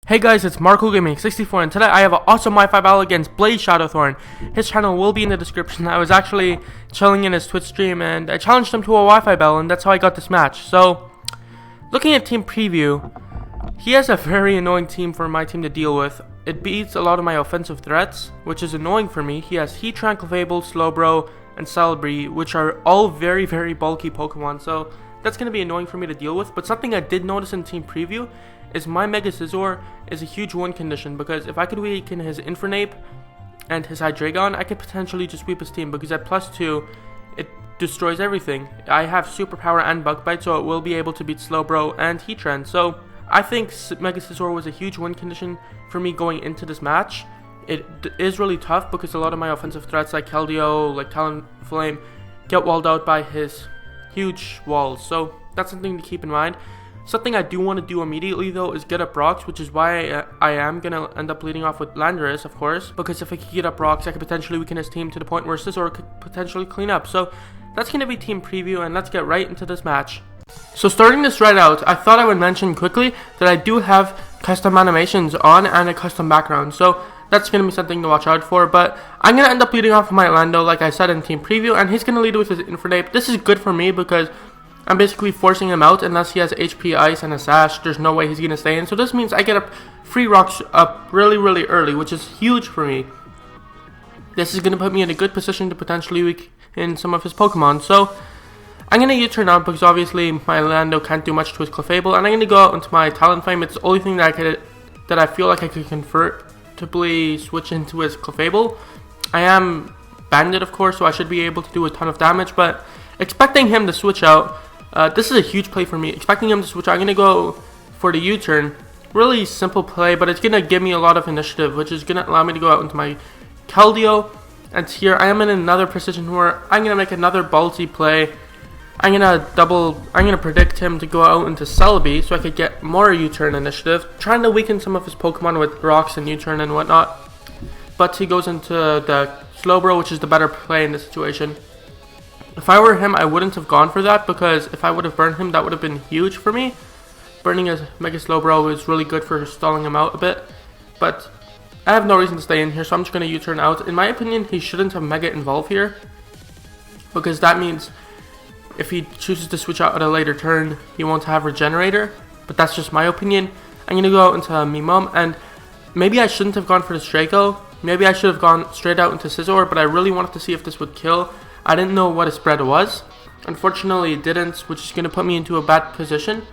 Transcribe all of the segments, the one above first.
Hey guys, it's Marco Gaming 64 and today I have an awesome Wi-Fi battle against BlazeShadowthorn. His channel will be in the description. I was actually chilling in his Twitch stream and I challenged him to a Wi-Fi battle and that's how I got this match. So, looking at team preview, he has a very annoying team for my team to deal with. It beats a lot of my offensive threats, which is annoying for me. He has Heatran, Clefable, Slowbro, and Celebi, which are all very bulky Pokemon, so that's going to be annoying for me to deal with. But something I did notice in team preview is my Mega SCIZOR is a huge win condition, because if I could weaken his Infernape and his Hydreigon, I could potentially just sweep his team, because at +2, it destroys everything. I have Superpower and Bug Bite, so it will be able to beat Slowbro and Heatran. So I think Mega SCIZOR was a huge win condition for me going into this match. It is really tough because a lot of my offensive threats like Keldeo, like Talonflame, get walled out by his huge walls. So that's something to keep in mind. Something I do want to do immediately though is get up rocks, which is why I am going to end up leading off with Landorus, of course, because if I could get up rocks, I could potentially weaken his team to the point where SCIZOR could potentially clean up. So that's going to be team preview, and let's get right into this match. So starting this right out, I thought I would mention quickly that I do have custom animations on and a custom background, so that's going to be something to watch out for. But I'm going to end up leading off with my Lando, like I said in team preview, and he's going to lead with his Infernape. This is good for me because I'm basically forcing him out. Unless he has HP Ice and a Sash, there's no way he's going to stay in. So this means I get up free rocks up really early, which is huge for me. This is going to put me in a good position to potentially weaken some of his Pokemon. So I'm going to U-turn out because obviously my Lando can't do much to his Clefable, and I'm going to go out into my Talonflame. It's the only thing that I feel like I could convertibly switch into his Clefable. I am banded, of course, so I should be able to do a ton of damage, but expecting him to switch out, this is a huge play for me. Expecting him to switch out, I'm going to go for the U-turn. Really simple play, but it's going to give me a lot of initiative, which is going to allow me to go out into my Keldeo. And here I am in another position where I'm going to make another ballsy play. I'm going to predict him to go out into Celebi so I could get more U-turn initiative, trying to weaken some of his Pokemon with rocks and U-turn and whatnot. But he goes into the Slowbro, which is the better play in this situation. If I were him, I wouldn't have gone for that, because if I would have burned him, that would have been huge for me. Burning his Mega Slowbro is really good for stalling him out a bit, but I have no reason to stay in here, so I'm just going to U-turn out. In my opinion, he shouldn't have Mega Evolve here, because that means if he chooses to switch out at a later turn, he won't have Regenerator, but that's just my opinion. I'm going to go out into Mimom, and maybe I shouldn't have gone for the Draco. Maybe I should have gone straight out into SCIZOR, but I really wanted to see if this would kill. I didn't know what his spread was. Unfortunately, it didn't, which is going to put me into a bad position.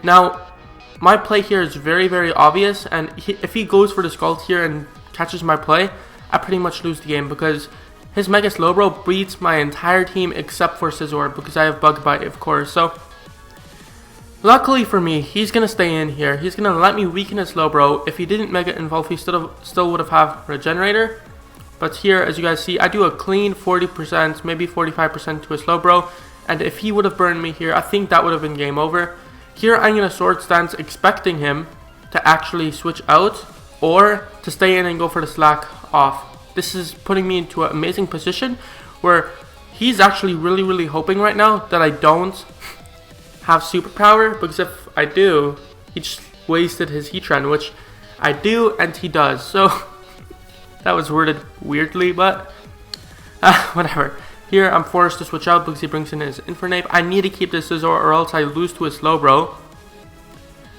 Now, my play here is very obvious, and if he goes for the Scald here and catches my play, I pretty much lose the game, because his Mega Slowbro beats my entire team except for SCIZOR, because I have Bug Bite, of course. So, luckily for me, he's going to stay in here. He's going to let me weaken his Slowbro. If he didn't Mega Evolve, he still would have had Regenerator. But here, as you guys see, I do a clean 40%, maybe 45% to a Slowbro. And if he would have burned me here, I think that would have been game over. Here, I'm going to Sword Stance, expecting him to actually switch out or to stay in and go for the Slack off. This is putting me into an amazing position where he's actually really hoping right now that I don't have Superpower, because if I do, he just wasted his Heatran, which I do, and he does. So that was worded weirdly, but whatever. Here, I'm forced to switch out because he brings in his Infernape. I need to keep this SCIZOR or else I lose to his Slowbro.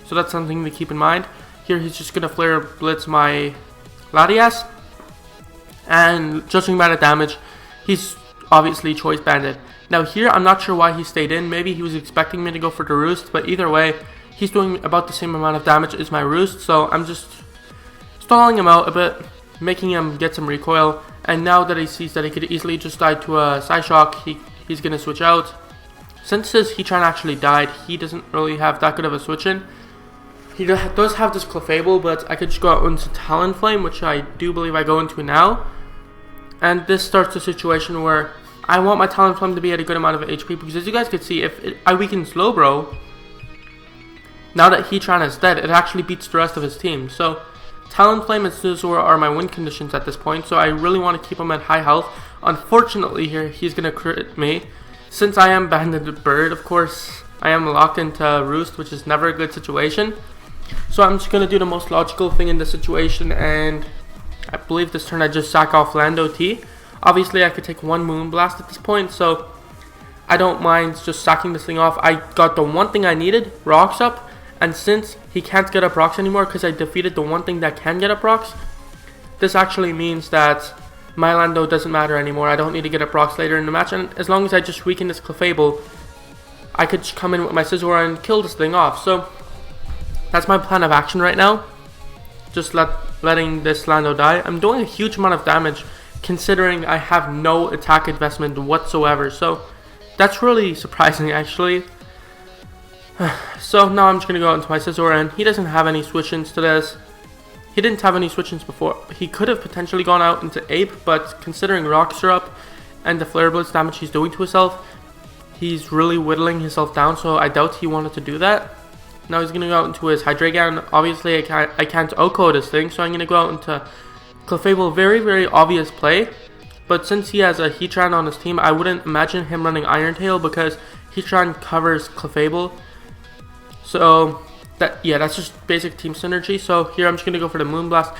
So that's something to keep in mind. Here, he's just going to Flare Blitz my Latias. And judging by the damage, he's obviously Choice Banded. Now here, I'm not sure why he stayed in. Maybe he was expecting me to go for the Roost, but either way, he's doing about the same amount of damage as my Roost. So I'm just stalling him out a bit, making him get some recoil, and now that he sees that he could easily just die to a Psyshock, he's going to switch out. Since his Heatran actually died, he doesn't really have that good of a switch in. He does have this Clefable, but I could just go out into Talonflame, which I do believe I go into now. And this starts a situation where I want my Talonflame to be at a good amount of HP, because as you guys can see, if I weaken Slowbro, now that Heatran is dead, it actually beats the rest of his team. So Talonflame and SCIZOR are my win conditions at this point, so I really want to keep him at high health. Unfortunately here, he's going to crit me. Since I am banded bird, of course, I am locked into Roost, which is never a good situation. So I'm just gonna do the most logical thing in this situation, and I believe this turn I just sack off Lando T. Obviously I could take one Moonblast at this point, so I don't mind just sacking this thing off. I got the one thing I needed, rocks up, and since he can't get up rocks anymore because I defeated the one thing that can get up rocks, this actually means that my Lando doesn't matter anymore. I don't need to get up rocks later in the match, and as long as I just weaken this Clefable, I could just come in with my SCIZOR and kill this thing off. So that's my plan of action right now. Just letting this Lando die. I'm doing a huge amount of damage considering I have no attack investment whatsoever. So that's really surprising actually. So now I'm just going to go into my SCIZOR, and he doesn't have any switch-ins to this. He didn't have any switch-ins before. He could have potentially gone out into Ape, but considering rocks are up and the Flare Blitz damage he's doing to himself, he's really whittling himself down, so I doubt he wanted to do that. Now he's going to go out into his Hydreigon. Obviously I can't OHKO this thing, so I'm going to go out into Clefable. Very, very obvious play. But since he has a Heatran on his team, I wouldn't imagine him running Iron Tail because Heatran covers Clefable. So that's just basic team synergy. So here I'm just going to go for the Moonblast.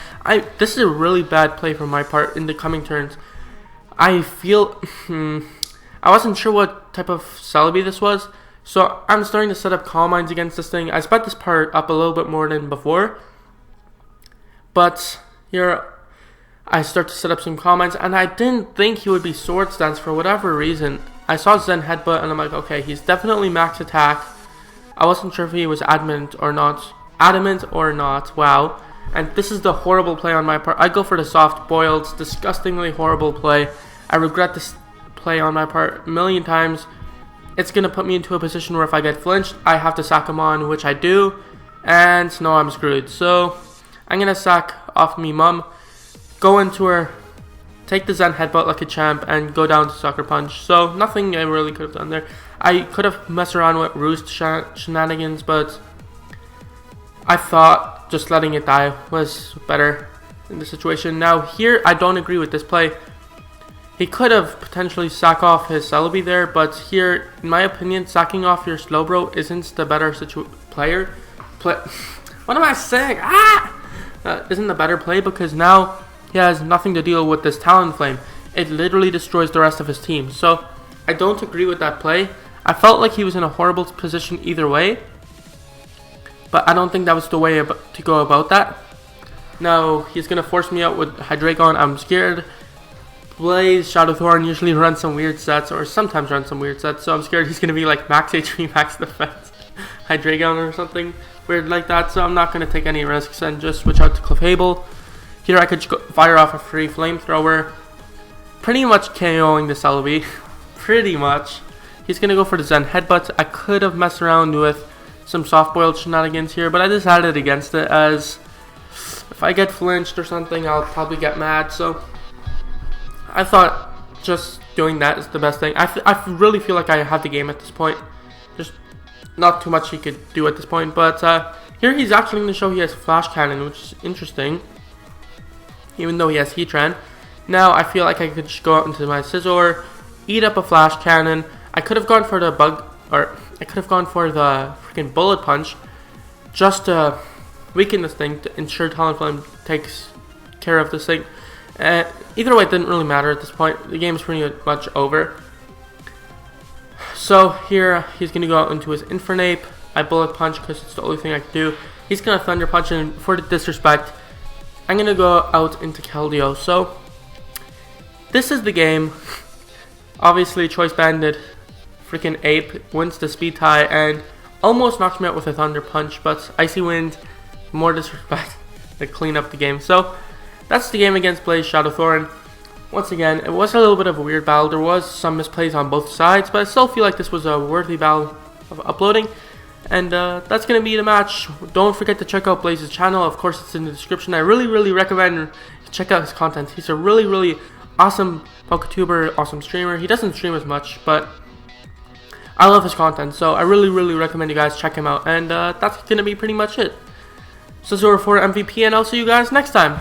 This is a really bad play for my part in the coming turns. I feel... I wasn't sure what type of Celebi this was. So I'm starting to set up Calm Minds against this thing. I sped this part up a little bit more than before. But here I start to set up some Calm Minds. And I didn't think he would be Swords Dance for whatever reason. I saw Zen Headbutt and I'm like, okay, he's definitely max attack. I wasn't sure if he was adamant or not. Wow. And this is the horrible play on my part. I go for the soft boiled, disgustingly horrible play. I regret this play on my part a million times. It's going to put me into a position where if I get flinched, I have to sack him on, which I do. And no, I'm screwed. So I'm going to sack off me mum, go into her, take the Zen Headbutt like a champ, and go down to Sucker Punch. So nothing I really could have done there. I could have messed around with Roost shenanigans, but I thought just letting it die was better in the situation. Now here, I don't agree with this play. He could have potentially sack off his Celebi there, but here, in my opinion, sacking off your Slowbro isn't the better player. What am I saying? Isn't the better play because now he has nothing to deal with this Talonflame. It literally destroys the rest of his team. So I don't agree with that play. I felt like he was in a horrible position either way, but I don't think that was the way to go about that. Now he's going to force me out with Hydreigon. I'm scared. BlazeShadowthorn usually runs some weird sets, or sometimes runs some weird sets, so I'm scared he's going to be like max HP, max defense Hydreigon or something weird like that, so I'm not going to take any risks and just switch out to Clefable. Here I could fire off a free Flamethrower, pretty much KOing the Celebi. Pretty much. He's going to go for the Zen Headbutt. I could have messed around with some soft-boiled shenanigans here, but I decided against it, as if I get flinched or something, I'll probably get mad, so I thought just doing that is the best thing. I really feel like I have the game at this point. There's not too much he could do at this point, but here he's actually going to show he has Flash Cannon, which is interesting, even though he has Heatran. Now I feel like I could just go out into my SCIZOR, eat up a Flash Cannon. I could have gone for the freaking Bullet Punch just to weaken this thing to ensure Talonflame takes care of this thing. Either way, it didn't really matter at this point. The game is pretty much over. So here he's going to go out into his Infernape. I Bullet Punch because it's the only thing I can do. He's going to Thunder Punch, and for the disrespect, I'm going to go out into Keldeo. So this is the game. Obviously, Choice Bandit, freaking Ape, wins the speed tie and almost knocks me out with a Thunder Punch, but Icy Wind, more disrespect to clean up the game. So that's the game against BlazeShadowthorn. Once again, it was a little bit of a weird battle. There was some misplays on both sides, but I still feel like this was a worthy battle of uploading. And that's going to be the match. Don't forget to check out Blaze's channel. Of course, it's in the description. I really recommend you check out his content. He's a really awesome PokeTuber, awesome streamer. He doesn't stream as much, but I love his content. So I really recommend you guys check him out. And that's going to be pretty much it. SCIZOR for MVP, and I'll see you guys next time.